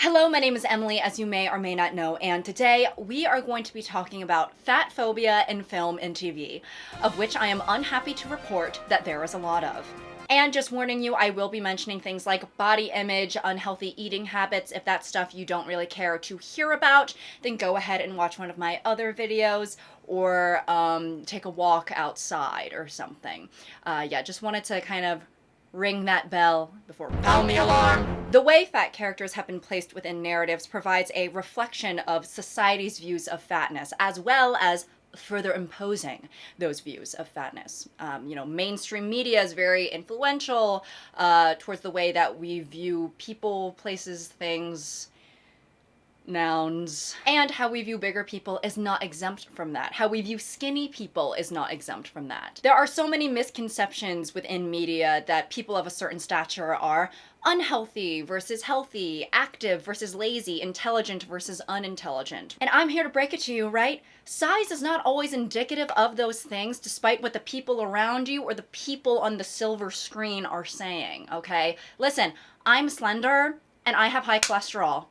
Hello, my name is Emily, as you may or may not know, and today we are going to be talking about fat phobia in film and TV, of which I am unhappy to report that there is a lot of. And just warning you, I will be mentioning things like body image, unhealthy eating habits. If that's stuff you don't really care to hear about, then go ahead and watch one of my other videos or take a walk outside or something. Yeah, just wanted to kind of ring that bell before pound the alarm. The way fat characters have been placed within narratives provides a reflection of society's views of fatness, as well as further imposing those views of fatness. Mainstream media is very influential towards the way that we view people, places, things, nouns, and how we view bigger people is not exempt from that. How we view skinny people is not exempt from that. There are so many misconceptions within media that people of a certain stature are unhealthy versus healthy, active versus lazy, intelligent versus unintelligent. And I'm here to break it to you, right? Size is not always indicative of those things, despite what the people around you or the people on the silver screen are saying, okay? Listen, I'm slender and I have high cholesterol.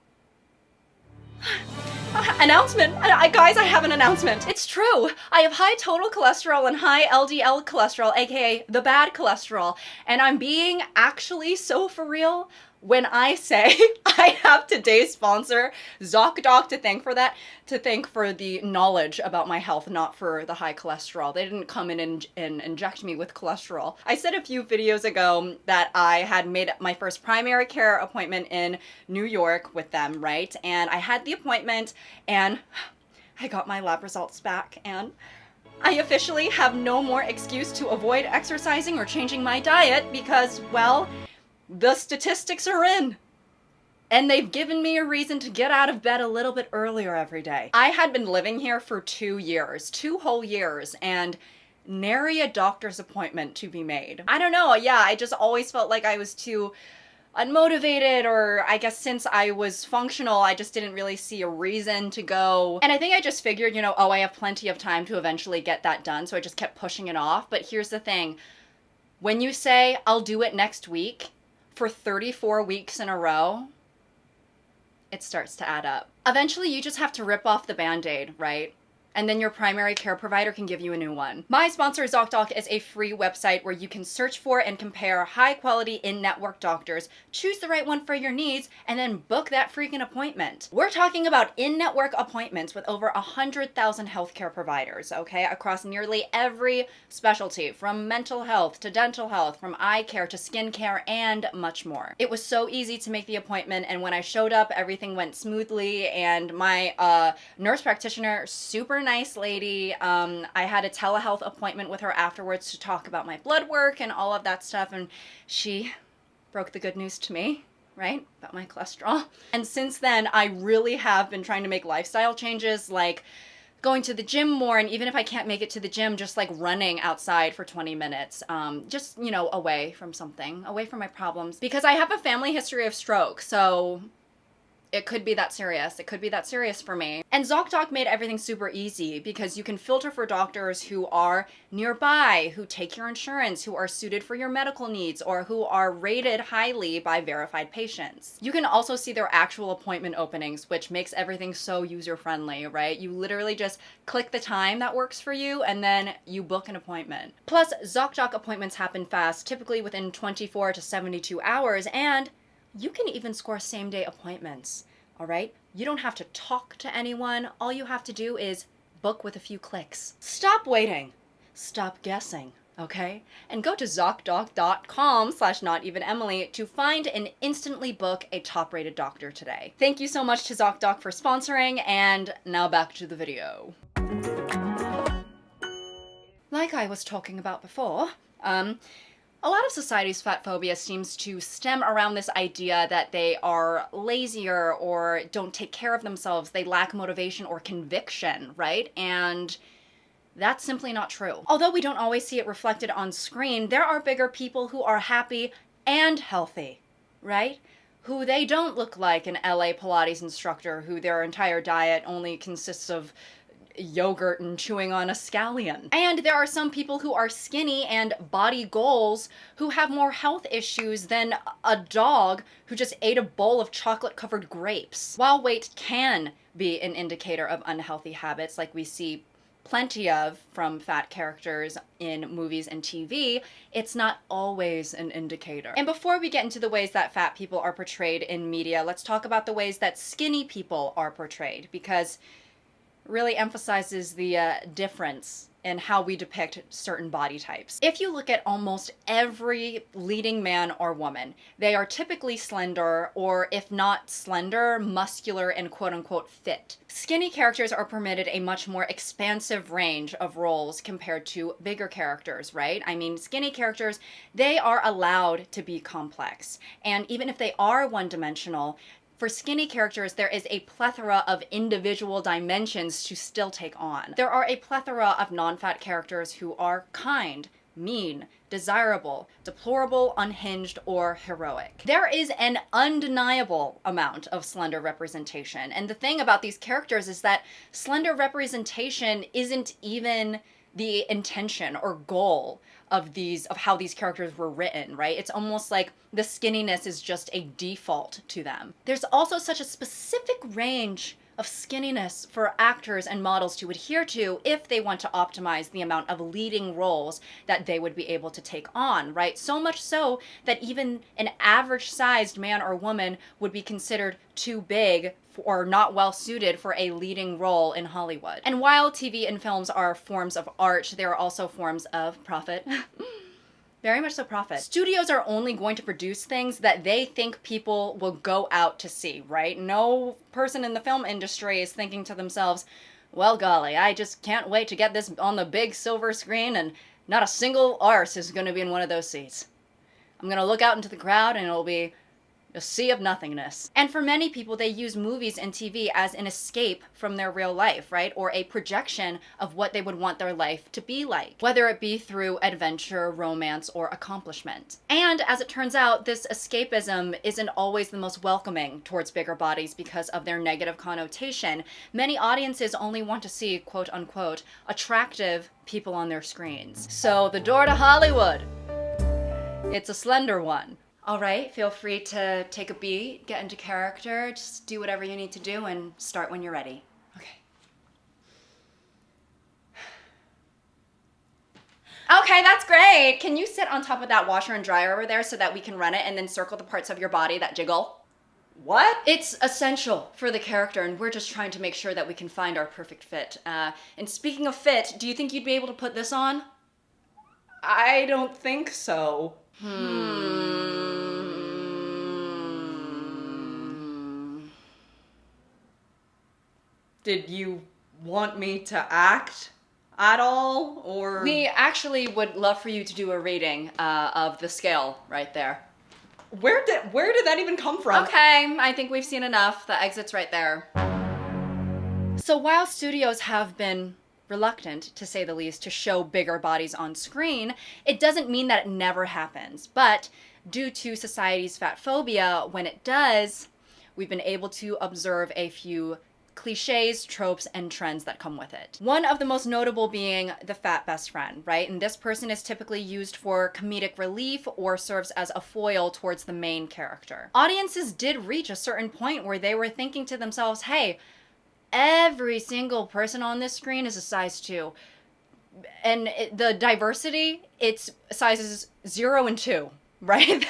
Announcement! Guys, I have an announcement. It's true. I have high total cholesterol and high LDL cholesterol, aka the bad cholesterol. And I'm being actually so for real when I say I have today's sponsor, Zocdoc, to thank for the knowledge about my health, not for the high cholesterol. They didn't come in and inject me with cholesterol. I said a few videos ago that I had made my first primary care appointment in New York with them, right? And I had the appointment and I got my lab results back and I officially have no more excuse to avoid exercising or changing my diet because, well, the statistics are in. And they've given me a reason to get out of bed a little bit earlier every day. I had been living here for 2 years, 2 whole years, and nary a doctor's appointment to be made. I don't know, yeah, I just always felt like I was too unmotivated, or I guess since I was functional, I just didn't really see a reason to go. And I think I just figured, oh, I have plenty of time to eventually get that done, so I just kept pushing it off. But here's the thing. When you say, I'll do it next week, for 34 weeks in a row, it starts to add up. Eventually, you just have to rip off the Band-Aid, right? And then your primary care provider can give you a new one. My sponsor, Zocdoc, is a free website where you can search for and compare high-quality in-network doctors, choose the right one for your needs, and then book that freaking appointment. We're talking about in-network appointments with over 100,000 healthcare providers, okay, across nearly every specialty, from mental health to dental health, from eye care to skin care, and much more. It was so easy to make the appointment, and when I showed up, everything went smoothly, and my nurse practitioner, super nice lady. I had a telehealth appointment with her afterwards to talk about my blood work and all of that stuff, and she broke the good news to me, right, about my cholesterol. And since then, I really have been trying to make lifestyle changes, like going to the gym more, and even if I can't make it to the gym, just like running outside for 20 minutes, just, away from something, away from my problems, because I have a family history of stroke, so it could be that serious. It could be that serious for me. And Zocdoc made everything super easy because you can filter for doctors who are nearby, who take your insurance, who are suited for your medical needs, or who are rated highly by verified patients. You can also see their actual appointment openings, which makes everything so user-friendly, right? You literally just click the time that works for you and then you book an appointment. Plus, Zocdoc appointments happen fast, typically within 24 to 72 hours, and you can even score same-day appointments, all right? You don't have to talk to anyone. All you have to do is book with a few clicks. Stop waiting. Stop guessing, okay? And go to Zocdoc.com/notevenemily to find and instantly book a top-rated doctor today. Thank you so much to Zocdoc for sponsoring, and now back to the video. Like I was talking about before, a lot of society's fat phobia seems to stem around this idea that they are lazier or don't take care of themselves, they lack motivation or conviction, right? And that's simply not true. Although we don't always see it reflected on screen, there are bigger people who are happy and healthy, right? Who they don't look like an LA Pilates instructor who their entire diet only consists of yogurt and chewing on a scallion. And there are some people who are skinny and body goals who have more health issues than a dog who just ate a bowl of chocolate-covered grapes. While weight can be an indicator of unhealthy habits, like we see plenty of from fat characters in movies and TV, it's not always an indicator. And before we get into the ways that fat people are portrayed in media, let's talk about the ways that skinny people are portrayed, because it really emphasizes the difference in how we depict certain body types. If you look at almost every leading man or woman, they are typically slender, or if not slender, muscular and quote-unquote fit. Skinny characters are permitted a much more expansive range of roles compared to bigger characters, right? I mean, skinny characters, they are allowed to be complex. And even if they are one-dimensional, for skinny characters, there is a plethora of individual dimensions to still take on. There are a plethora of non-fat characters who are kind, mean, desirable, deplorable, unhinged, or heroic. There is an undeniable amount of slender representation. And the thing about these characters is that slender representation isn't even the intention or goal of how these characters were written, right? It's almost like the skinniness is just a default to them. There's also such a specific range of skinniness for actors and models to adhere to if they want to optimize the amount of leading roles that they would be able to take on, right? So much so that even an average-sized man or woman would be considered too big or not well suited for a leading role in Hollywood. And while TV and films are forms of art, they are also forms of profit. Very much so profit. Studios are only going to produce things that they think people will go out to see, right? No person in the film industry is thinking to themselves, well, golly, I just can't wait to get this on the big silver screen and not a single arse is going to be in one of those seats. I'm going to look out into the crowd and it'll be a sea of nothingness. And for many people, they use movies and TV as an escape from their real life, right? Or a projection of what they would want their life to be like, whether it be through adventure, romance, or accomplishment. And as it turns out, this escapism isn't always the most welcoming towards bigger bodies because of their negative connotation. Many audiences only want to see, quote unquote, attractive people on their screens. So the door to Hollywood, it's a slender one. All right, feel free to take a beat, get into character, just do whatever you need to do and start when you're ready. Okay. Okay, that's great. Can you sit on top of that washer and dryer over there so that we can run it and then circle the parts of your body that jiggle? What? It's essential for the character, and we're just trying to make sure that we can find our perfect fit. And speaking of fit, do you think you'd be able to put this on? I don't think so. Did you want me to act at all, or? We actually would love for you to do a reading of the scale right there. Where did that even come from? Okay, I think we've seen enough. The exit's right there. So while studios have been reluctant, to say the least, to show bigger bodies on screen, it doesn't mean that it never happens. But due to society's fatphobia, when it does, we've been able to observe a few cliches, tropes, and trends that come with it. One of the most notable being the fat best friend, right? And this person is typically used for comedic relief or serves as a foil towards the main character. Audiences did reach a certain point where they were thinking to themselves, hey, every single person on this screen is a size 2. And the diversity, it's sizes 0 and 2, right?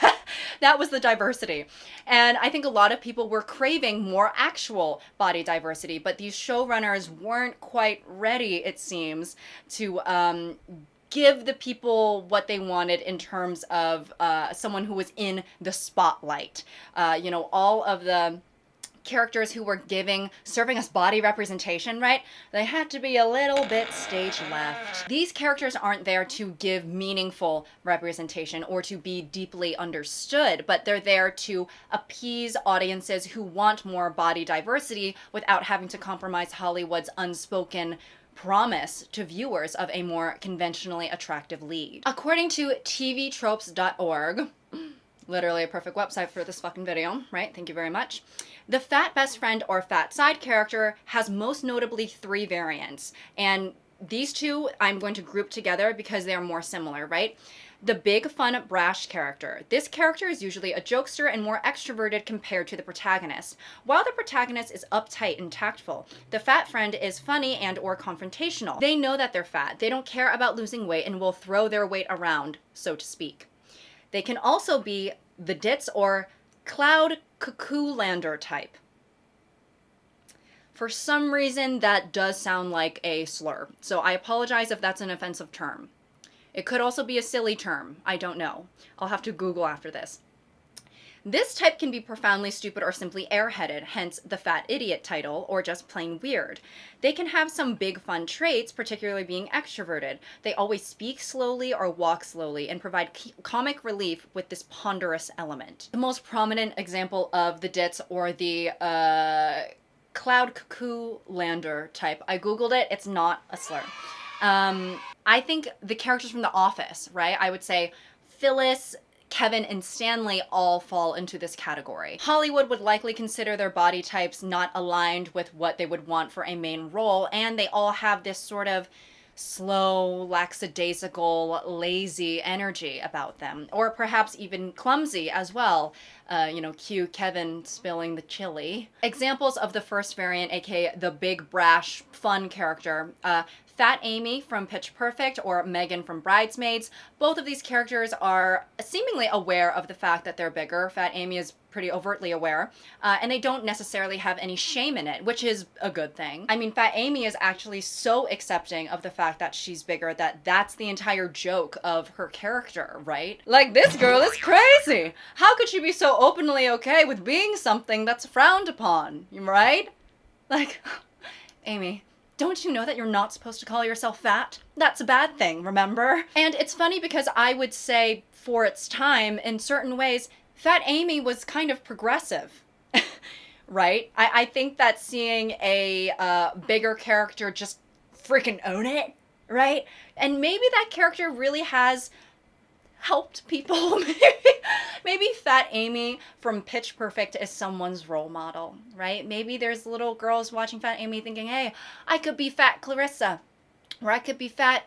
That was the diversity. And I think a lot of people were craving more actual body diversity, but these showrunners weren't quite ready, it seems, to give the people what they wanted in terms of someone who was in the spotlight. All of the characters who were serving us body representation, right? They had to be a little bit stage left. These characters aren't there to give meaningful representation or to be deeply understood, but they're there to appease audiences who want more body diversity without having to compromise Hollywood's unspoken promise to viewers of a more conventionally attractive lead. According to tvtropes.org, Literally a perfect website for this fucking video, right? Thank you very much. The fat best friend or fat side character has most notably 3 variants, and these two I'm going to group together because they are more similar, right? The big, fun, brash character. This character is usually a jokester and more extroverted compared to the protagonist. While the protagonist is uptight and tactful, the fat friend is funny and or confrontational. They know that they're fat. They don't care about losing weight and will throw their weight around, so to speak. They can also be the ditz or cloud cuckoo lander type. For some reason, that does sound like a slur, so I apologize if that's an offensive term. It could also be a silly term. I don't know. I'll have to Google after this. This type can be profoundly stupid or simply airheaded, hence the fat idiot title, or just plain weird. They can have some big fun traits, particularly being extroverted. They always speak slowly or walk slowly and provide comic relief with this ponderous element. The most prominent example of the ditz or the cloud cuckoo lander type, I Googled it, it's not a slur. I think the characters from The Office, right? I would say Phyllis, Kevin, and Stanley all fall into this category. Hollywood would likely consider their body types not aligned with what they would want for a main role, and they all have this sort of slow, lackadaisical, lazy energy about them, or perhaps even clumsy as well. Cue Kevin spilling the chili. Examples of the first variant, aka the big, brash, fun character, Fat Amy from Pitch Perfect or Megan from Bridesmaids. Both of these characters are seemingly aware of the fact that they're bigger. Fat Amy is pretty overtly aware, and they don't necessarily have any shame in it, which is a good thing. I mean, Fat Amy is actually so accepting of the fact that she's bigger that that's the entire joke of her character, right? Like, this girl is crazy! How could she be so openly okay with being something that's frowned upon, right? Like, Amy, don't you know that you're not supposed to call yourself fat? That's a bad thing, remember? And it's funny because I would say, for its time, in certain ways, Fat Amy was kind of progressive, right? I think that seeing a bigger character just freaking own it, right? And maybe that character really has helped people. Maybe Fat Amy from Pitch Perfect is someone's role model, right? Maybe there's little girls watching Fat Amy thinking, hey, I could be Fat Clarissa, or I could be Fat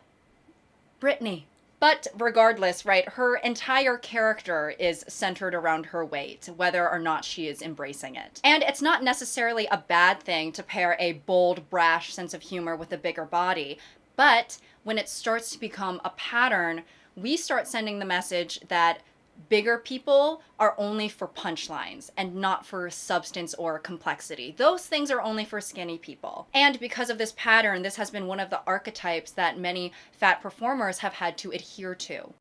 Brittany. But regardless, right, her entire character is centered around her weight, whether or not she is embracing it. And it's not necessarily a bad thing to pair a bold, brash sense of humor with a bigger body, but when it starts to become a pattern, we start sending the message that bigger people are only for punchlines and not for substance or complexity. Those things are only for skinny people. And because of this pattern, this has been one of the archetypes that many fat performers have had to adhere to.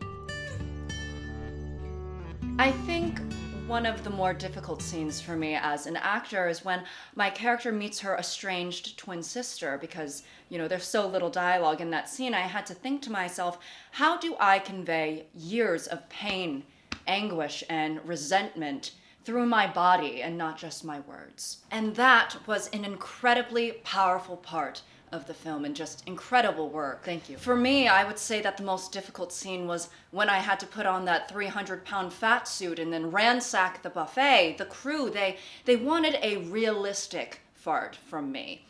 I think one of the more difficult scenes for me as an actor is when my character meets her estranged twin sister, because, there's so little dialogue in that scene. I had to think to myself, how do I convey years of pain, anguish, and resentment through my body and not just my words? And that was an incredibly powerful part of the film and just incredible work. Thank you. For me, I would say that the most difficult scene was when I had to put on that 300-pound fat suit and then ransack the buffet. The crew, they wanted a realistic fart from me.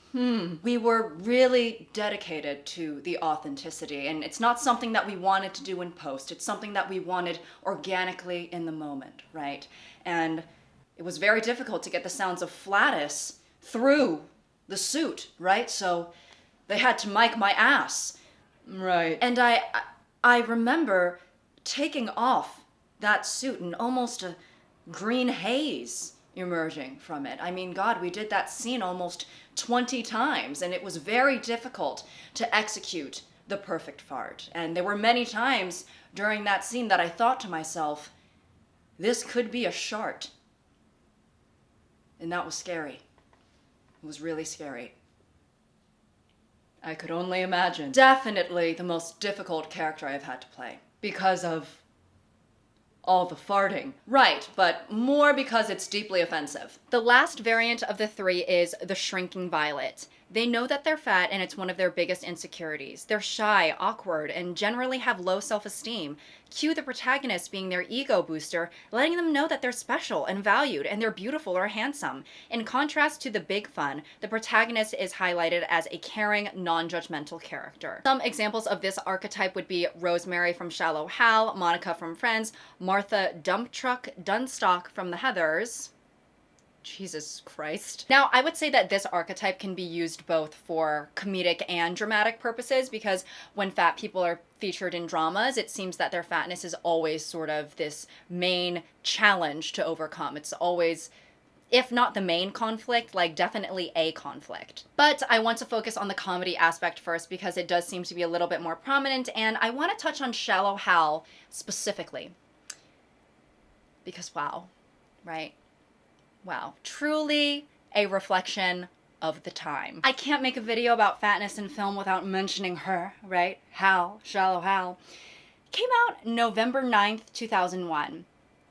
We were really dedicated to the authenticity, and it's not something that we wanted to do in post. It's something that we wanted organically in the moment, right? And it was very difficult to get the sounds of flatus through the suit, right? So they had to mic my ass. Right. And I remember taking off that suit and almost a green haze emerging from it. I mean, God, we did that scene almost 20 times, and it was very difficult to execute the perfect fart. And there were many times during that scene that I thought to myself, this could be a shart. And that was scary. It was really scary. I could only imagine. Definitely the most difficult character I've had to play because of all the farting. Right, but more because it's deeply offensive. The last variant of the 3 is the Shrinking Violet. They know that they're fat and it's one of their biggest insecurities. They're shy, awkward, and generally have low self-esteem. Cue the protagonist being their ego booster, letting them know that they're special and valued and they're beautiful or handsome. In contrast to the big fun, the protagonist is highlighted as a caring, non-judgmental character. Some examples of this archetype would be Rosemary from Shallow Hal, Monica from Friends, Martha Dump Truck Dunstock from The Heathers. Jesus Christ. Now, I would say that this archetype can be used both for comedic and dramatic purposes, because when fat people are featured in dramas, it seems that their fatness is always sort of this main challenge to overcome. It's always, if not the main conflict, like definitely a conflict. But I want to focus on the comedy aspect first because it does seem to be a little bit more prominent, and I want to touch on Shallow Hal specifically. Because wow, right? Wow, truly a reflection of the time. I can't make a video about fatness in film without mentioning her, right? Hal, Shallow Hal. Came out November 9th, 2001.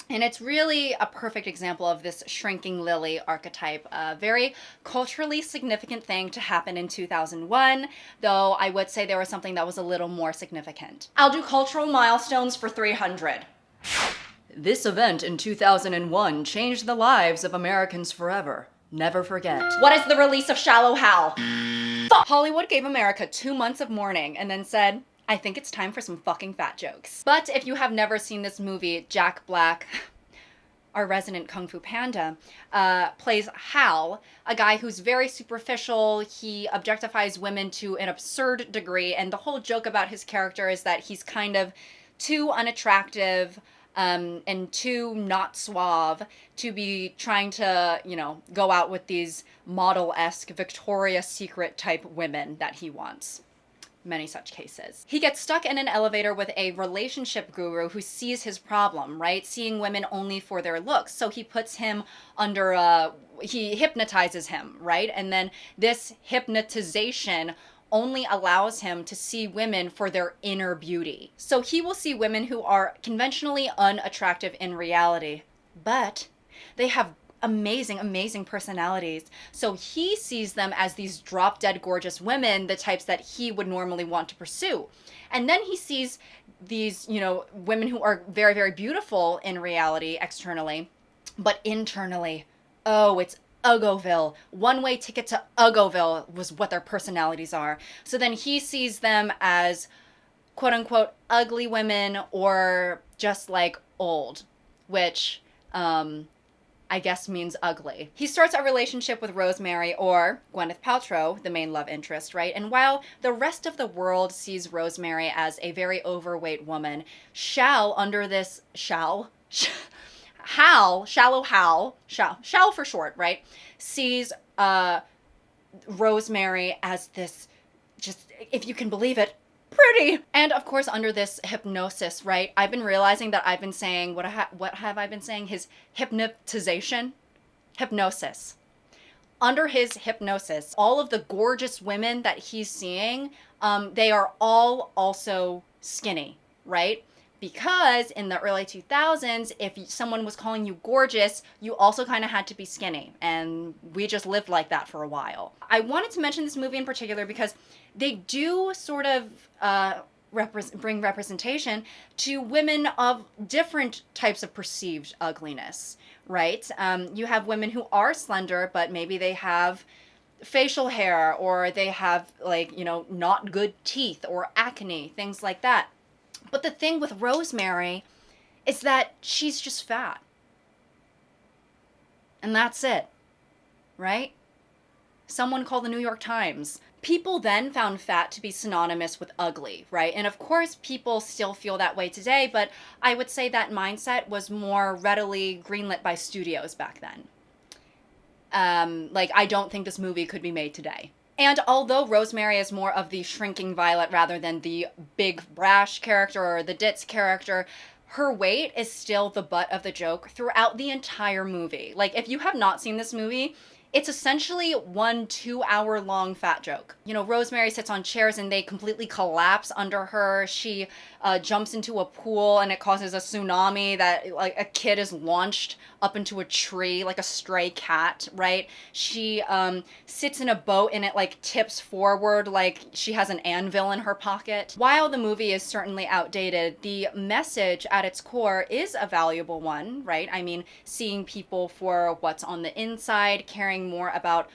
And it's really a perfect example of this shrinking lily archetype. A very culturally significant thing to happen in 2001, though I would say there was something that was a little more significant. I'll do cultural milestones for 300. This event in 2001 changed the lives of Americans forever. Never forget. What is the release of Shallow Hal? Hollywood gave America 2 months of mourning and then said, I think it's time for some fucking fat jokes. But if you have never seen this movie, Jack Black, our resident Kung Fu Panda, plays Hal, a guy who's very superficial. He objectifies women to an absurd degree, and the whole joke about his character is that he's kind of too unattractive and too not suave to be trying to, you know, go out with these model-esque Victoria's Secret type women that he wants. Many such cases. He gets stuck in an elevator with a relationship guru who sees his problem, right? Seeing women only for their looks. So he puts him under he hypnotizes him, right? And then this hypnotization only allows him to see women for their inner beauty. So he will see women who are conventionally unattractive in reality, but they have amazing, amazing personalities. So he sees them as these drop-dead gorgeous women, the types that he would normally want to pursue. And then he sees these, you know, women who are very, very beautiful in reality externally, but internally, oh, it's Uggoville. One-way ticket to Uggoville was what their personalities are. So then he sees them as quote-unquote ugly women or just like old, which I guess means ugly. He starts a relationship with Rosemary, or Gwyneth Paltrow, the main love interest, right? And while the rest of the world sees Rosemary as a very overweight woman, Hal for short, right, sees Rosemary as this, just, if you can believe it, pretty. And of course, under this hypnosis, right, I've been realizing that I've been saying, what have I been saying? His hypnotization? Hypnosis. Under his hypnosis, all of the gorgeous women that he's seeing, they are all also skinny, right? Because in the early 2000s, if someone was calling you gorgeous, you also kind of had to be skinny. And we just lived like that for a while. I wanted to mention this movie in particular because they do sort of bring representation to women of different types of perceived ugliness, right? You have women who are slender, but maybe they have facial hair, or they have, like, you know, not good teeth or acne, things like that. But the thing with Rosemary is that she's just fat. And that's it, right? Someone called the New York Times. People then found fat to be synonymous with ugly, right? And of course, people still feel that way today, but I would say that mindset was more readily greenlit by studios back then. Like, I don't think this movie could be made today. And although Rosemary is more of the shrinking violet rather than the big brash character or the ditz character, her weight is still the butt of the joke throughout the entire movie. Like, if you have not seen this movie, it's essentially one 2-hour long fat joke. You know, Rosemary sits on chairs and they completely collapse under her. She jumps into a pool and it causes a tsunami that like a kid is launched up into a tree like a stray cat, right? She sits in a boat and it like tips forward like she has an anvil in her pocket. While the movie is certainly outdated, the message at its core is a valuable one, right? I mean, seeing people for what's on the inside, caring more about,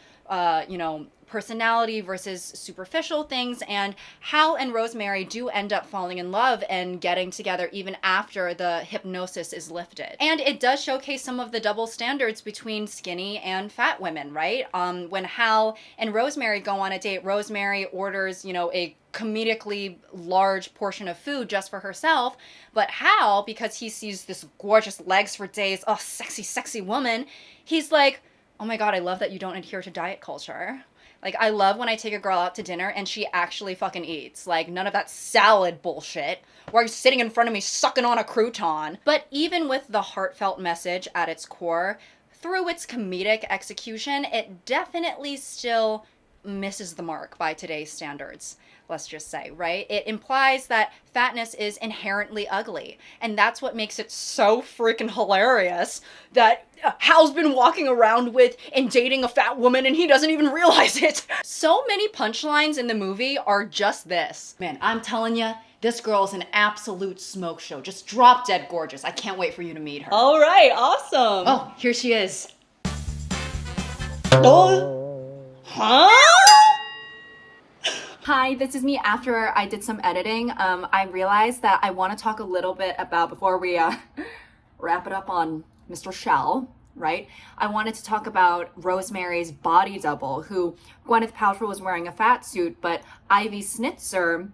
you know, personality versus superficial things, and Hal and Rosemary do end up falling in love and getting together even after the hypnosis is lifted. And it does showcase some of the double standards between skinny and fat women, right? When Hal and Rosemary go on a date, Rosemary orders, you know, a comedically large portion of food just for herself, but Hal, because he sees this gorgeous legs for days, oh, sexy, sexy woman, he's like, oh my God, I love that you don't adhere to diet culture. Like, I love when I take a girl out to dinner and she actually fucking eats. Like, none of that salad bullshit where you're sitting in front of me sucking on a crouton. But even with the heartfelt message at its core, through its comedic execution, it definitely still misses the mark by today's standards, let's just say, right? It implies that fatness is inherently ugly, and that's what makes it so freaking hilarious that Hal's been walking around with and dating a fat woman and he doesn't even realize it. So many punchlines in the movie are just this. Man, I'm telling you, this girl's an absolute smoke show. Just drop dead gorgeous. I can't wait for you to meet her. All right, awesome. Oh, here she is. Oh. Huh? Hi, this is me after I did some editing. I realized that I want to talk a little bit about, before we wrap it up on Mr. Shell, right? I wanted to talk about Rosemary's body double, who Gwyneth Paltrow was wearing a fat suit, but Ivy Snitzer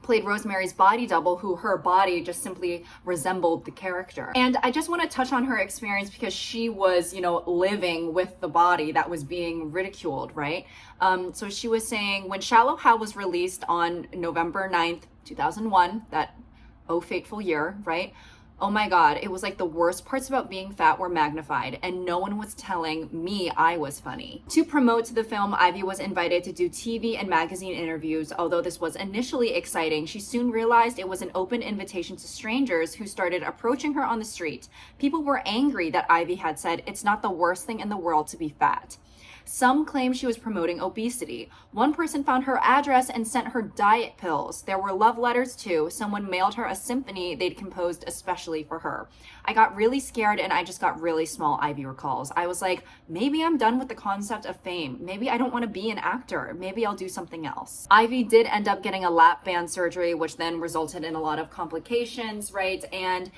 played Rosemary's body double, who her body just simply resembled the character. And I just want to touch on her experience because she was, you know, living with the body that was being ridiculed, right? So she was saying, when Shallow Hal was released on November 9th, 2001, that oh fateful year, right? Oh my God, it was like the worst parts about being fat were magnified and no one was telling me I was funny. To promote the film, Ivy was invited to do TV and magazine interviews. Although this was initially exciting, she soon realized it was an open invitation to strangers who started approaching her on the street. People were angry that Ivy had said it's not the worst thing in the world to be fat. Some claim she was promoting obesity. One person found her address and sent her diet pills. There were love letters too. Someone mailed her a symphony they'd composed especially for her. I got really scared and I just got really small, Ivy recalls. I was like, maybe I'm done with the concept of fame. Maybe I don't want to be an actor. Maybe I'll do something else. Ivy did end up getting a lap band surgery, which then resulted in a lot of complications, right? And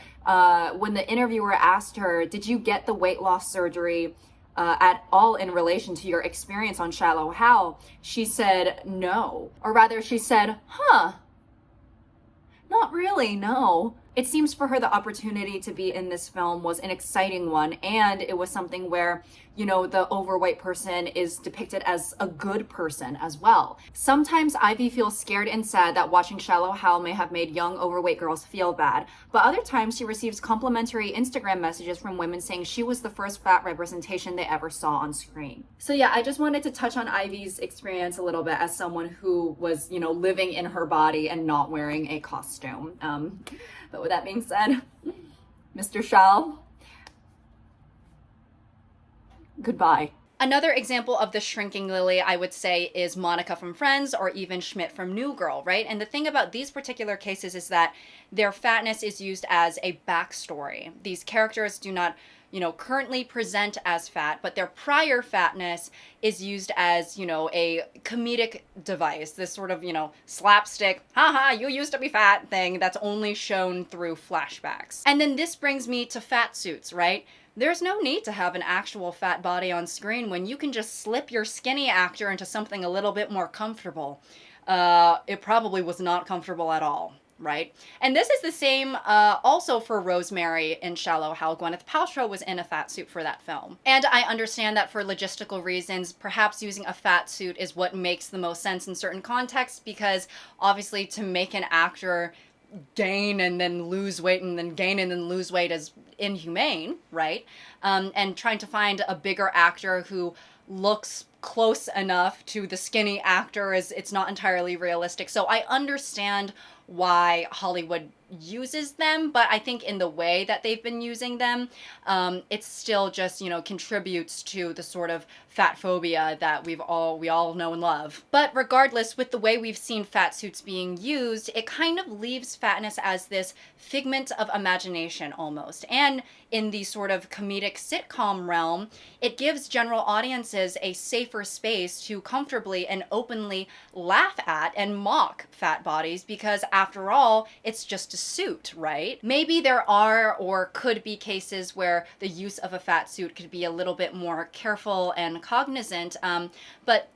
when the interviewer asked her, did you get the weight loss surgery at all in relation to your experience on Shallow Hal, she said no. Or rather, she said, huh, not really, no. It seems for her the opportunity to be in this film was an exciting one, and it was something where, you know, the overweight person is depicted as a good person as well. Sometimes Ivy feels scared and sad that watching Shallow Hal may have made young overweight girls feel bad, but other times she receives complimentary Instagram messages from women saying she was the first fat representation they ever saw on screen. So yeah, I just wanted to touch on Ivy's experience a little bit as someone who was, you know, living in her body and not wearing a costume. But with that being said, Mr. Shal, goodbye. Another example of the shrinking lily, I would say, is Monica from Friends or even Schmidt from New Girl, right? And the thing about these particular cases is that their fatness is used as a backstory. These characters do not, you know, currently present as fat, but their prior fatness is used as, you know, a comedic device, this sort of, you know, slapstick, haha, you used to be fat thing that's only shown through flashbacks. And then this brings me to fat suits, right? There's no need to have an actual fat body on screen when you can just slip your skinny actor into something a little bit more comfortable. It probably was not comfortable at all, right? And this is the same also for Rosemary in Shallow Hal. Gwyneth Paltrow was in a fat suit for that film. And I understand that for logistical reasons, perhaps using a fat suit is what makes the most sense in certain contexts, because obviously to make an actor gain and then lose weight and then gain and then lose weight is inhumane, right? And trying to find a bigger actor who looks close enough to the skinny actor as it's not entirely realistic. So I understand why Hollywood uses them, but I think in the way that they've been using them, it's still just, you know, contributes to the sort of fat phobia that we all know and love. But regardless, with the way we've seen fat suits being used, it kind of leaves fatness as this figment of imagination almost. And in the sort of comedic sitcom realm, it gives general audiences a safer space to comfortably and openly laugh at and mock fat bodies because after all, it's just a suit, right? Maybe there are or could be cases where the use of a fat suit could be a little bit more careful and cognizant, but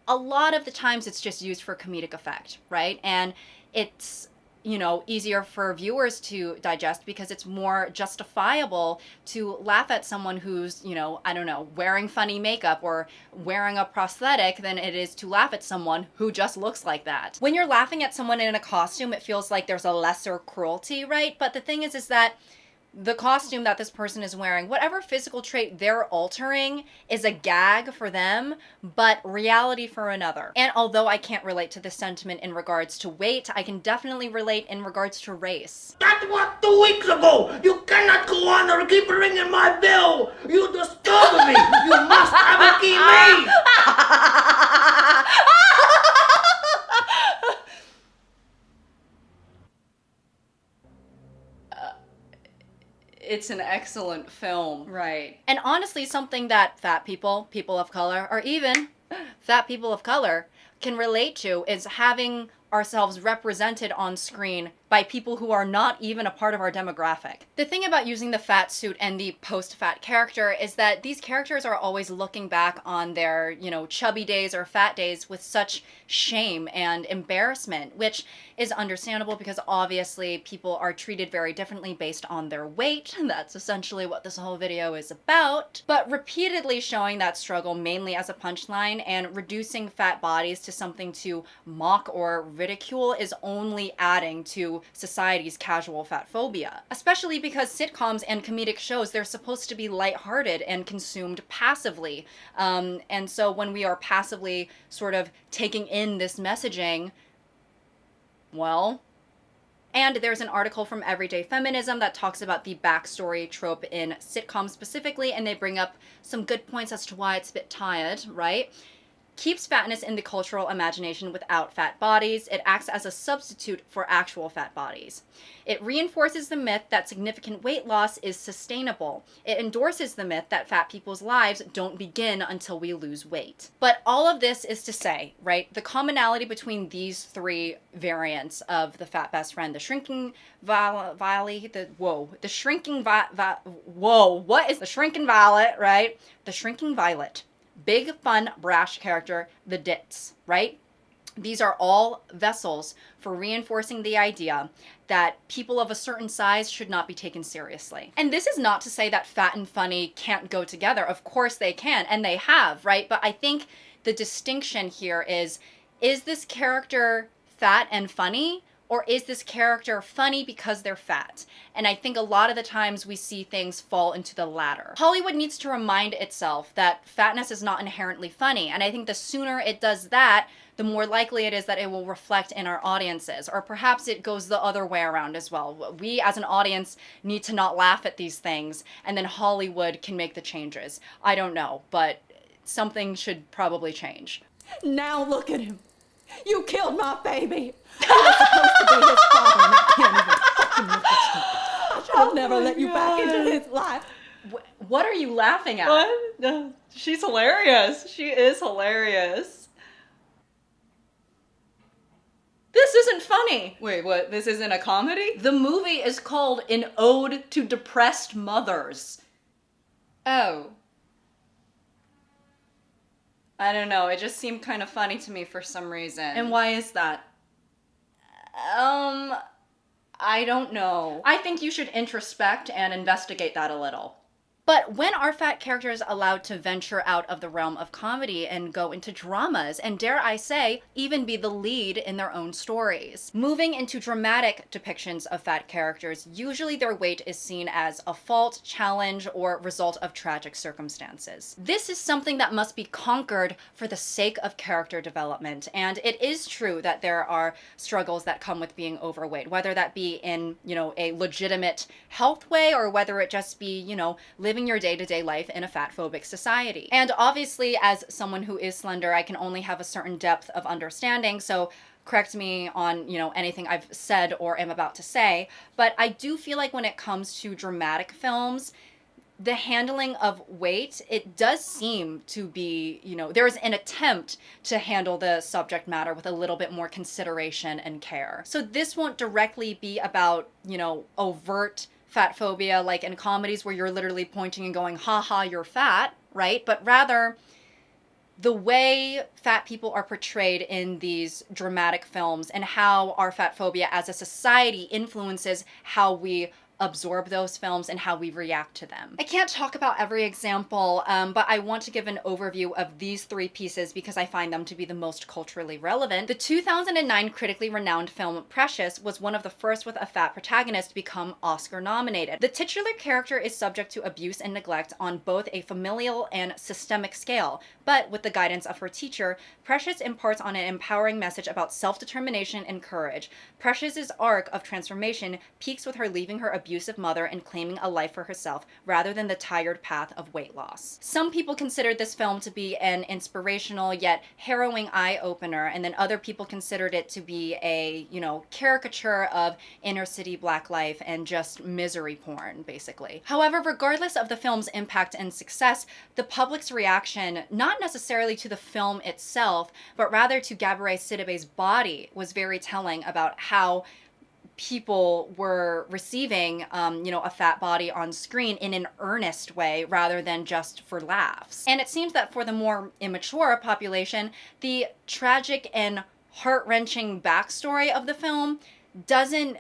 a lot of the times it's just used for comedic effect, right? And it's, you know, easier for viewers to digest because it's more justifiable to laugh at someone who's, you know, I don't know, wearing funny makeup or wearing a prosthetic than it is to laugh at someone who just looks like that. When you're laughing at someone in a costume, it feels like there's a lesser cruelty, right? But the thing is that the costume that this person is wearing, whatever physical trait they're altering is a gag for them, but reality for another. And although I can't relate to this sentiment in regards to weight, I can definitely relate in regards to race. That was 2 weeks ago! You cannot go on or keep ringing my bell! You disturb me! You must have a key me! It's an excellent film. Right. And honestly, something that fat people, people of color, or even fat people of color can relate to is having ourselves represented on screen by people who are not even a part of our demographic. The thing about using the fat suit and the post-fat character is that these characters are always looking back on their, you know, chubby days or fat days with such shame and embarrassment, which is understandable because obviously people are treated very differently based on their weight. That's essentially what this whole video is about. But repeatedly showing that struggle mainly as a punchline and reducing fat bodies to something to mock or ridicule is only adding to society's casual fat phobia. Especially because sitcoms and comedic shows, they're supposed to be lighthearted and consumed passively. And so when we are passively sort of taking in this messaging, well, and there's an article from Everyday Feminism that talks about the backstory trope in sitcoms specifically, and they bring up some good points as to why it's a bit tired, right? Keeps fatness in the cultural imagination without fat bodies. It acts as a substitute for actual fat bodies. It reinforces the myth that significant weight loss is sustainable. It endorses the myth that fat people's lives don't begin until we lose weight. But all of this is to say, right, the commonality between these three variants of the fat best friend, the shrinking violet, the shrinking what is the shrinking violet, right? The shrinking violet. Big, fun, brash character, the Dits, right? These are all vessels for reinforcing the idea that people of a certain size should not be taken seriously. And this is not to say that fat and funny can't go together. Of course they can, and they have, right? But I think the distinction here is this character fat and funny? Or is this character funny because they're fat? And I think a lot of the times we see things fall into the latter. Hollywood needs to remind itself that fatness is not inherently funny. And I think the sooner it does that, the more likely it is that it will reflect in our audiences. Or perhaps it goes the other way around as well. We as an audience need to not laugh at these things, and then Hollywood can make the changes. I don't know, but something should probably change. Now look at him. You killed my baby. You were supposed to be his father, and I can't even fucking look at you. I should have never let you back into his life. What are you laughing at? What? She's hilarious. She is hilarious. This isn't funny. Wait, what? This isn't a comedy? The movie is called An Ode to Depressed Mothers. Oh. I don't know, it just seemed kind of funny to me for some reason. And why is that? I don't know. I think you should introspect and investigate that a little. But when are fat characters allowed to venture out of the realm of comedy and go into dramas, and dare I say, even be the lead in their own stories? Moving into dramatic depictions of fat characters, usually their weight is seen as a fault, challenge, or result of tragic circumstances. This is something that must be conquered for the sake of character development, and it is true that there are struggles that come with being overweight, whether that be in, a legitimate health way, or whether it just be, living your day-to-day life in a fat-phobic society. And obviously, as someone who is slender, I can only have a certain depth of understanding, so correct me on, anything I've said or am about to say, but I do feel like when it comes to dramatic films, the handling of weight, it does seem to be, there's an attempt to handle the subject matter with a little bit more consideration and care. So this won't directly be about, overt fat phobia, like in comedies where you're literally pointing and going, ha ha, you're fat, right? But rather, the way fat people are portrayed in these dramatic films and how our fat phobia as a society influences how we absorb those films and how we react to them. I can't talk about every example, but I want to give an overview of these 3 pieces because I find them to be the most culturally relevant. The 2009 critically renowned film Precious was one of the first with a fat protagonist to become Oscar nominated. The titular character is subject to abuse and neglect on both a familial and systemic scale, but with the guidance of her teacher, Precious imparts on an empowering message about self-determination and courage. Precious's arc of transformation peaks with her leaving her abusive mother and claiming a life for herself rather than the tired path of weight loss. Some people considered this film to be an inspirational yet harrowing eye-opener, and then other people considered it to be a, caricature of inner city black life and just misery porn, basically. However, regardless of the film's impact and success, the public's reaction, not necessarily to the film itself, but rather to Gabourey Sidibe's body, was very telling about how people were receiving, a fat body on screen in an earnest way rather than just for laughs. And it seems that for the more immature population, the tragic and heart-wrenching backstory of the film doesn't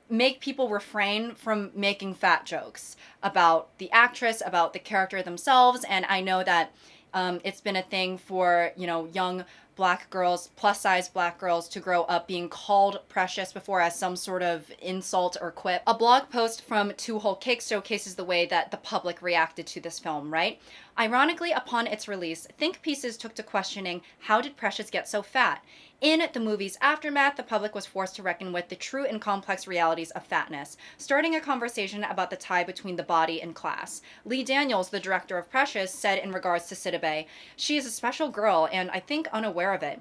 make people refrain from making fat jokes about the actress, about the character themselves. And I know that it's been a thing for, young black girls, plus-size black girls, to grow up being called precious before as some sort of insult or quip. A blog post from Two Whole Cakes showcases the way that the public reacted to this film, right? Ironically, upon its release, think pieces took to questioning, how did Precious get so fat? In the movie's aftermath, the public was forced to reckon with the true and complex realities of fatness, starting a conversation about the tie between the body and class. Lee Daniels, the director of Precious, said in regards to Sidibe, "She is a special girl, and I think unaware of it.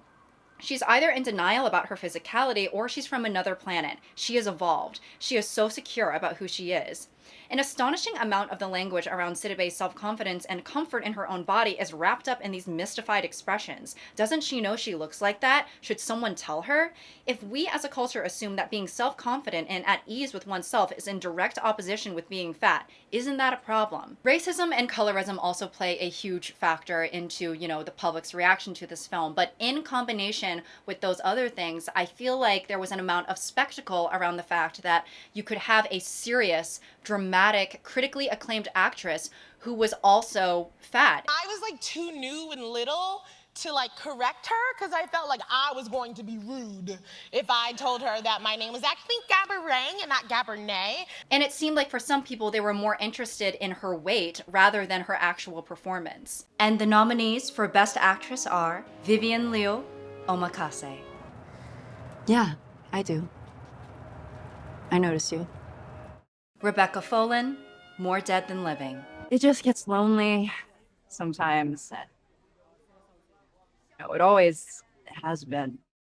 She's either in denial about her physicality or she's from another planet. She has evolved. She is so secure about who she is." An astonishing amount of the language around Sidibe's self-confidence and comfort in her own body is wrapped up in these mystified expressions. Doesn't she know she looks like that? Should someone tell her? If we as a culture assume that being self-confident and at ease with oneself is in direct opposition with being fat, isn't that a problem? Racism and colorism also play a huge factor into, the public's reaction to this film, but in combination with those other things, I feel like there was an amount of spectacle around the fact that you could have a serious, dramatic, critically acclaimed actress who was also fat. I was too new and little to correct her because I felt like I was going to be rude if I told her that my name was actually Gabourey and not Gabernay. And it seemed like for some people they were more interested in her weight rather than her actual performance. And the nominees for Best Actress are Vivian Liu, Omakase. Yeah, I do. I notice you. Rebecca Folan, More Dead Than Living. It just gets lonely sometimes. It always has been.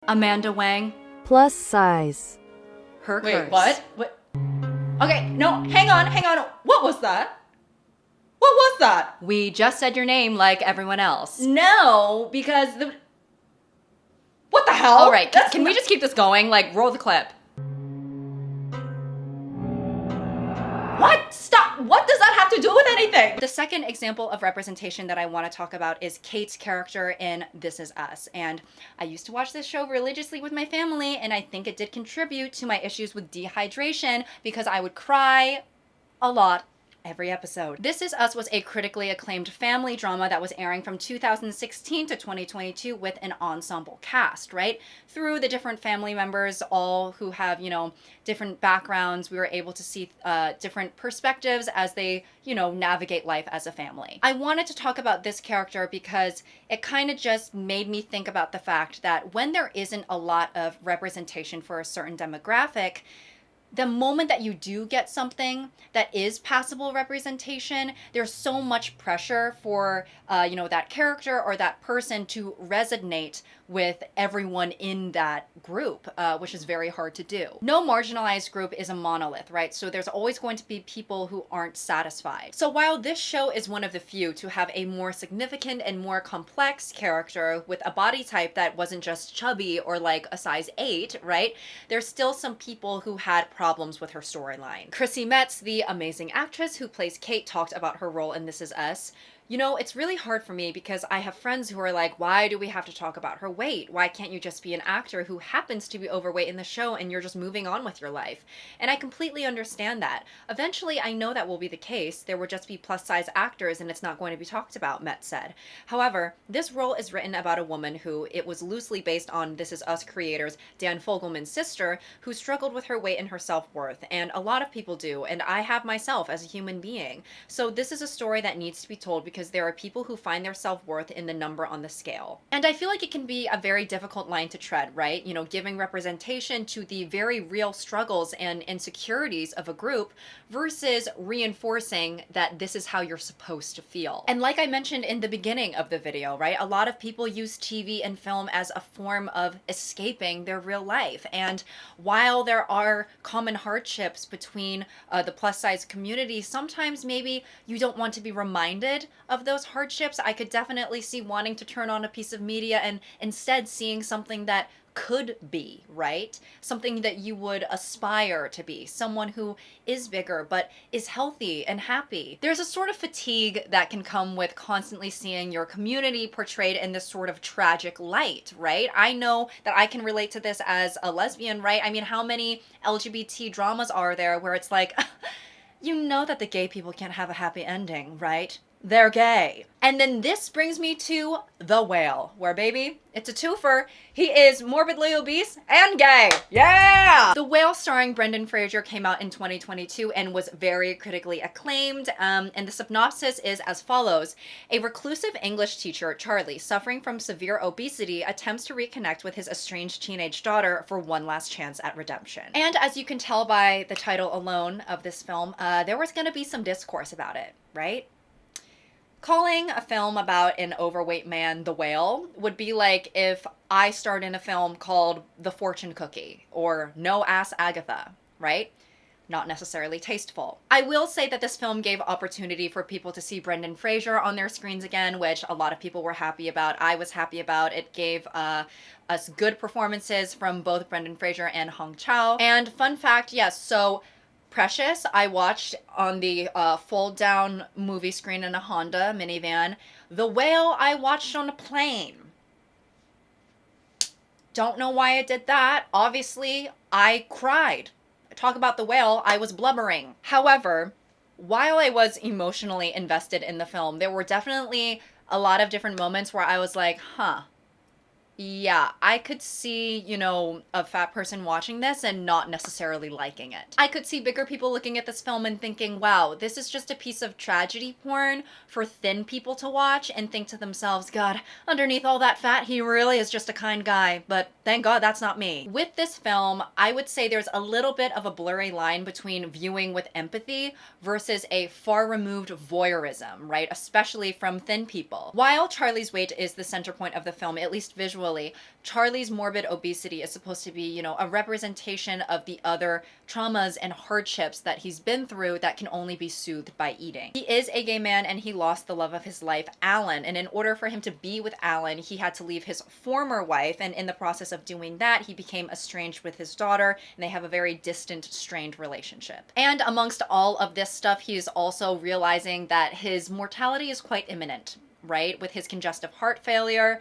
Amanda Wang, Plus size. Her Wait, Curse. what? Okay, no, hang on. What was that? What was that? We just said your name like everyone else. No, because the... What the hell? All right, can we just keep this going? Roll the clip. What? Stop! What does that have to do with anything? The second example of representation that I want to talk about is Kate's character in This Is Us. And I used to watch this show religiously with my family, and I think it did contribute to my issues with dehydration because I would cry a lot every episode. This Is Us was a critically acclaimed family drama that was airing from 2016 to 2022 with an ensemble cast, right? Through the different family members, all who have, you know, different backgrounds, we were able to see different perspectives as they, you know, navigate life as a family. I wanted to talk about this character because it kind of just made me think about the fact that when there isn't a lot of representation for a certain demographic, the moment that you do get something that is passable representation, there's so much pressure for, you know, that character or that person to resonate with everyone in that group, which is very hard to do. No marginalized group is a monolith, right? So there's always going to be people who aren't satisfied. So while this show is one of the few to have a more significant and more complex character with a body type that wasn't just chubby or like a size 8, right? There's still some people who had problems with her storyline. Chrissy Metz, the amazing actress who plays Kate, talked about her role in This Is Us. You know, it's really hard for me because I have friends who are like, why do we have to talk about her weight? Why can't you just be an actor who happens to be overweight in the show and you're just moving on with your life? And I completely understand that. Eventually, I know that will be the case. There will just be plus size actors and it's not going to be talked about, Metz said. However, this role is written about a woman who, it was loosely based on This Is Us creators Dan Fogelman's sister, who struggled with her weight and her self-worth. And a lot of people do, and I have myself as a human being. So this is a story that needs to be told because there are people who find their self-worth in the number on the scale. And I feel like it can be a very difficult line to tread, right? You know, giving representation to the very real struggles and insecurities of a group versus reinforcing that this is how you're supposed to feel. And like I mentioned in the beginning of the video, right? A lot of people use TV and film as a form of escaping their real life. And while there are common hardships between the plus size community, sometimes maybe you don't want to be reminded of those hardships. I could definitely see wanting to turn on a piece of media and instead seeing something that could be, right? Something that you would aspire to be, someone who is bigger but is healthy and happy. There's a sort of fatigue that can come with constantly seeing your community portrayed in this sort of tragic light, right? I know that I can relate to this as a lesbian, right? I mean, how many LGBT dramas are there where it's like, you know that the gay people can't have a happy ending, right? They're gay. And then this brings me to The Whale, where baby, it's a twofer. He is morbidly obese and gay. Yeah! The Whale starring Brendan Fraser came out in 2022 and was very critically acclaimed. And the synopsis is as follows. A reclusive English teacher, Charlie, suffering from severe obesity, attempts to reconnect with his estranged teenage daughter for one last chance at redemption. And as you can tell by the title alone of this film, there was gonna be some discourse about it, right? Calling a film about an overweight man The Whale would be like if I starred in a film called The Fortune Cookie or No Ass Agatha, right? Not necessarily tasteful. I will say that this film gave opportunity for people to see Brendan Fraser on their screens again, which a lot of people were happy about. I was happy about. It gave us good performances from both Brendan Fraser and Hong Chau. And fun fact, yes, so Precious, I watched on the fold-down movie screen in a Honda minivan. The Whale, I watched on a plane. Don't know why I did that. Obviously, I cried. Talk about The Whale, I was blubbering. However, while I was emotionally invested in the film, there were definitely a lot of different moments where I was like, huh. Yeah, I could see, you know, a fat person watching this and not necessarily liking it. I could see bigger people looking at this film and thinking, wow, this is just a piece of tragedy porn for thin people to watch and think to themselves, God, underneath all that fat, he really is just a kind guy. But thank God that's not me. With this film, I would say there's a little bit of a blurry line between viewing with empathy versus a far removed voyeurism, right? Especially from thin people. While Charlie's weight is the center point of the film, at least visually, Charlie's morbid obesity is supposed to be, you know, a representation of the other traumas and hardships that he's been through that can only be soothed by eating. He is a gay man and he lost the love of his life, Alan, and in order for him to be with Alan, he had to leave his former wife, and in the process of doing that, he became estranged with his daughter, and they have a very distant, strained relationship. And amongst all of this stuff, he is also realizing that his mortality is quite imminent, right? With his congestive heart failure,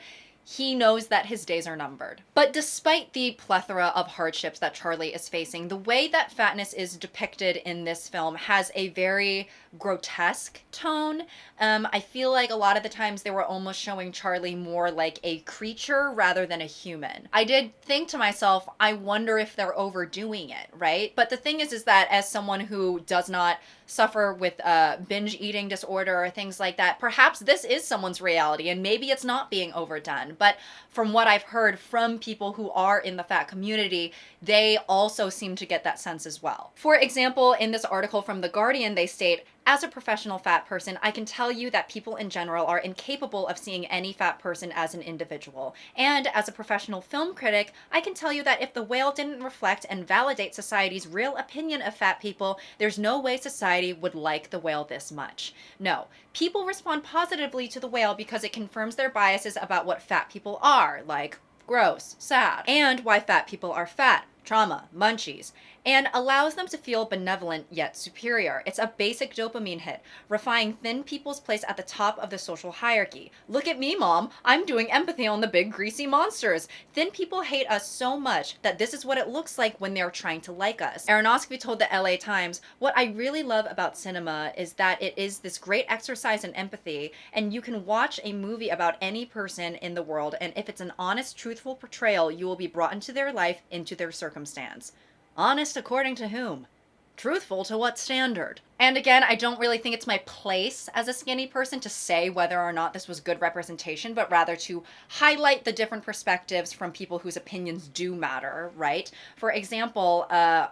He knows that his days are numbered. But despite the plethora of hardships that Charlie is facing, the way that fatness is depicted in this film has a very grotesque tone. I feel like a lot of the times they were almost showing Charlie more like a creature rather than a human. I did think to myself, I wonder if they're overdoing it, right? But the thing is that as someone who does not suffer with binge eating disorder or things like that, perhaps this is someone's reality and maybe it's not being overdone. But from what I've heard from people who are in the fat community, they also seem to get that sense as well. For example, in this article from The Guardian, they state, as a professional fat person, I can tell you that people in general are incapable of seeing any fat person as an individual. And as a professional film critic, I can tell you that if The Whale didn't reflect and validate society's real opinion of fat people, there's no way society would like The Whale this much. No, people respond positively to The Whale because it confirms their biases about what fat people are, like gross, sad, and why fat people are fat, trauma, munchies, and allows them to feel benevolent yet superior. It's a basic dopamine hit, refining thin people's place at the top of the social hierarchy. Look at me, Mom. I'm doing empathy on the big greasy monsters. Thin people hate us so much that this is what it looks like when they're trying to like us. Aronofsky told the LA Times, what I really love about cinema is that it is this great exercise in empathy, and you can watch a movie about any person in the world, and if it's an honest, truthful portrayal, you will be brought into their life, into their circumstance. Honest according to whom? Truthful to what standard? And again, I don't really think it's my place as a skinny person to say whether or not this was good representation, but rather to highlight the different perspectives from people whose opinions do matter, right? For example,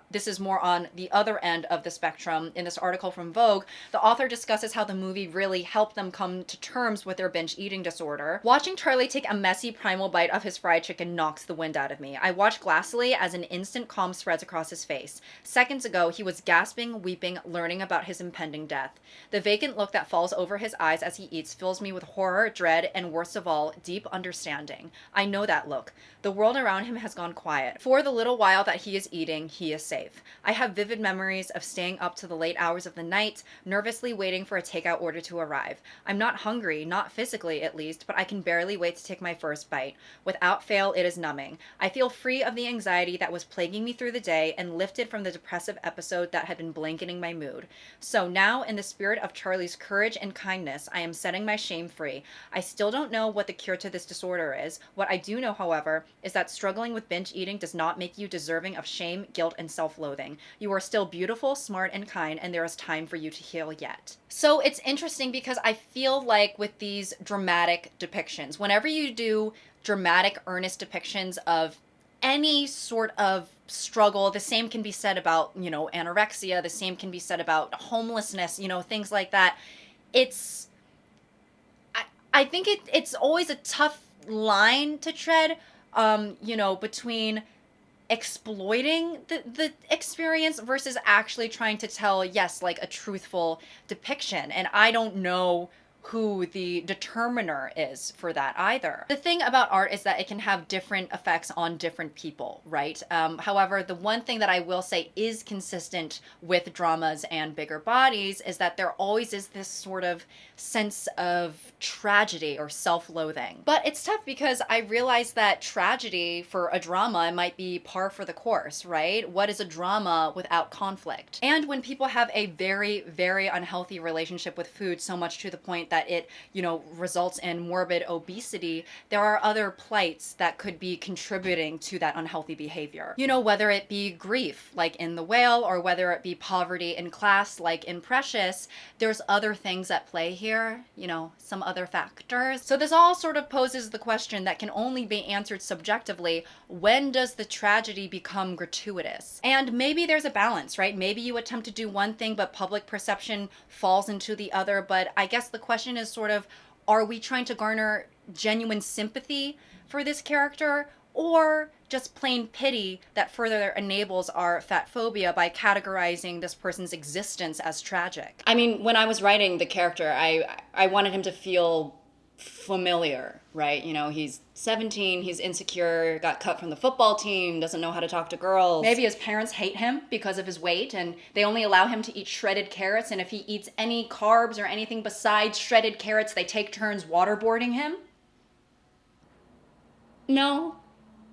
this is more on the other end of the spectrum. In this article from Vogue, the author discusses how the movie really helped them come to terms with their binge eating disorder. Watching Charlie take a messy primal bite of his fried chicken knocks the wind out of me. I watched glassily as an instant calm spreads across his face. Seconds ago, he was gasping, weeping, learning about his impending death. The vacant look that falls over his eyes as he eats fills me with horror, dread, and worst of all, deep understanding. I know that look. The world around him has gone quiet. For the little while that he is eating, he is safe. I have vivid memories of staying up to the late hours of the night, nervously waiting for a takeout order to arrive. I'm not hungry, not physically at least, but I can barely wait to take my first bite. Without fail, it is numbing. I feel free of the anxiety that was plaguing me through the day and lifted from the depressive episode that had been blanketing my mood. So now, in the spirit of Charlie's courage and kindness, I am setting my shame free. I still don't know what the cure to this disorder is. What I do know, however, is that struggling with binge eating does not make you deserving of shame, guilt, and self-loathing. You are still beautiful, smart, and kind, and there is time for you to heal yet. So it's interesting because I feel like with these dramatic depictions, whenever you do dramatic, earnest depictions of any sort of struggle, the same can be said about, anorexia, the same can be said about homelessness, things like that. I think it's always a tough line to tread, between exploiting the experience versus actually trying to tell, yes, like a truthful depiction. And I don't know who the determiner is for that either. The thing about art is that it can have different effects on different people, right? However, the one thing that I will say is consistent with dramas and bigger bodies is that there always is this sort of sense of tragedy or self-loathing. But it's tough because I realize that tragedy for a drama might be par for the course, right? What is a drama without conflict? And when people have a very, very unhealthy relationship with food, so much to the point that it, results in morbid obesity, there are other plights that could be contributing to that unhealthy behavior. Whether it be grief, like in The Whale, or whether it be poverty in class, like in Precious, there's other things at play here, some other factors. So this all sort of poses the question that can only be answered subjectively: when does the tragedy become gratuitous? And maybe there's a balance, right? Maybe you attempt to do one thing, but public perception falls into the other. But I guess the question is sort of, are we trying to garner genuine sympathy for this character, or just plain pity that further enables our fatphobia by categorizing this person's existence as tragic? I mean, when I was writing the character, I wanted him to feel familiar, right? He's 17, he's insecure, got cut from the football team, doesn't know how to talk to girls. Maybe his parents hate him because of his weight, and they only allow him to eat shredded carrots, and if he eats any carbs or anything besides shredded carrots, they take turns waterboarding him. No.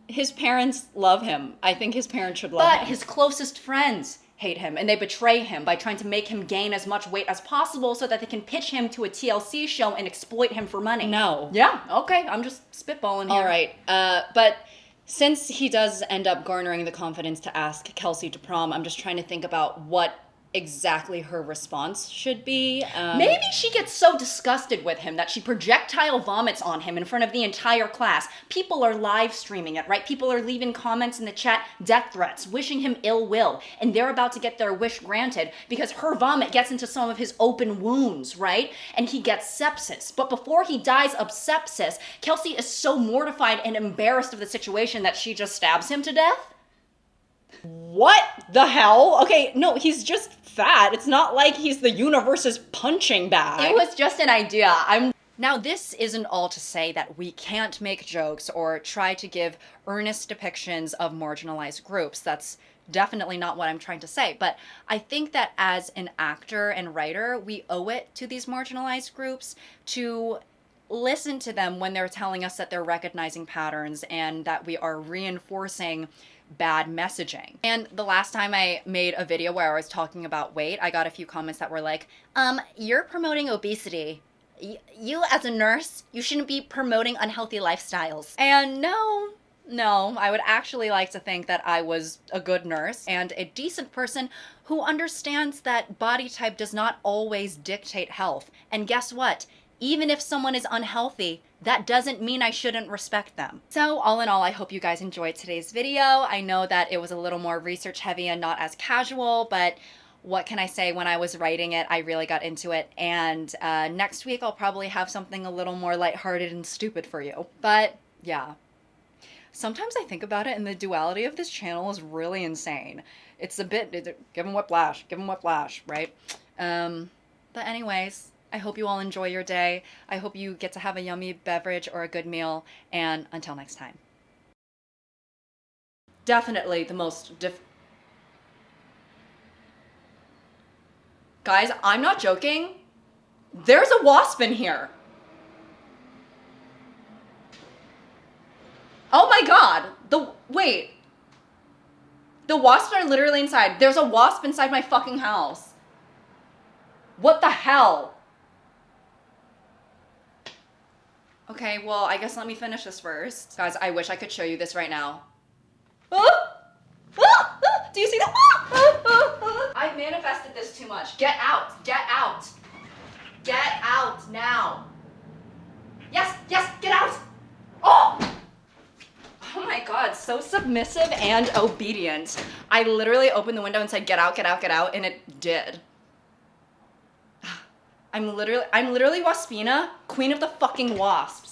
His parents love him. I think his parents should love him. But his closest friends hate him, and they betray him by trying to make him gain as much weight as possible so that they can pitch him to a TLC show and exploit him for money. No. Yeah, okay, I'm just spitballing here. All right, but since he does end up garnering the confidence to ask Kelsey to prom, I'm just trying to think about what exactly her response should be. Maybe she gets so disgusted with him that she projectile vomits on him in front of the entire class. People are live streaming it, right? People are leaving comments in the chat, death threats, wishing him ill will, and they're about to get their wish granted because her vomit gets into some of his open wounds, right? And he gets sepsis. But before he dies of sepsis, Kelsey is so mortified and embarrassed of the situation that she just stabs him to death. What the hell? Okay, no, he's just fat. It's not like he's the universe's punching bag. It was just an idea. Now, this isn't all to say that we can't make jokes or try to give earnest depictions of marginalized groups. That's definitely not what I'm trying to say. But I think that as an actor and writer, we owe it to these marginalized groups to listen to them when they're telling us that they're recognizing patterns and that we are reinforcing bad messaging. And the last time I made a video where I was talking about weight, I got a few comments that were like, you're promoting obesity. You as a nurse, you shouldn't be promoting unhealthy lifestyles. And no, I would actually like to think that I was a good nurse and a decent person who understands that body type does not always dictate health. And guess what? Even if someone is unhealthy, that doesn't mean I shouldn't respect them. So all in all, I hope you guys enjoyed today's video. I know that it was a little more research heavy and not as casual, but what can I say? When I was writing it, I really got into it. And next week, I'll probably have something a little more lighthearted and stupid for you. But yeah, sometimes I think about it and the duality of this channel is really insane. It's a bit, give 'em whiplash, right? But anyways, I hope you all enjoy your day. I hope you get to have a yummy beverage or a good meal. And until next time. Definitely the most Guys, I'm not joking. There's a wasp in here. Oh my god. Wait. The wasps are literally inside. There's a wasp inside my fucking house. What the hell? Okay, well, I guess let me finish this first. Guys, I wish I could show you this right now. Do you see that? I've manifested this too much. Get out. Get out. Get out now. Yes, get out. Oh my god, so submissive and obedient. I literally opened the window and said, get out, and it did. I'm literally Waspina, queen of the fucking wasps.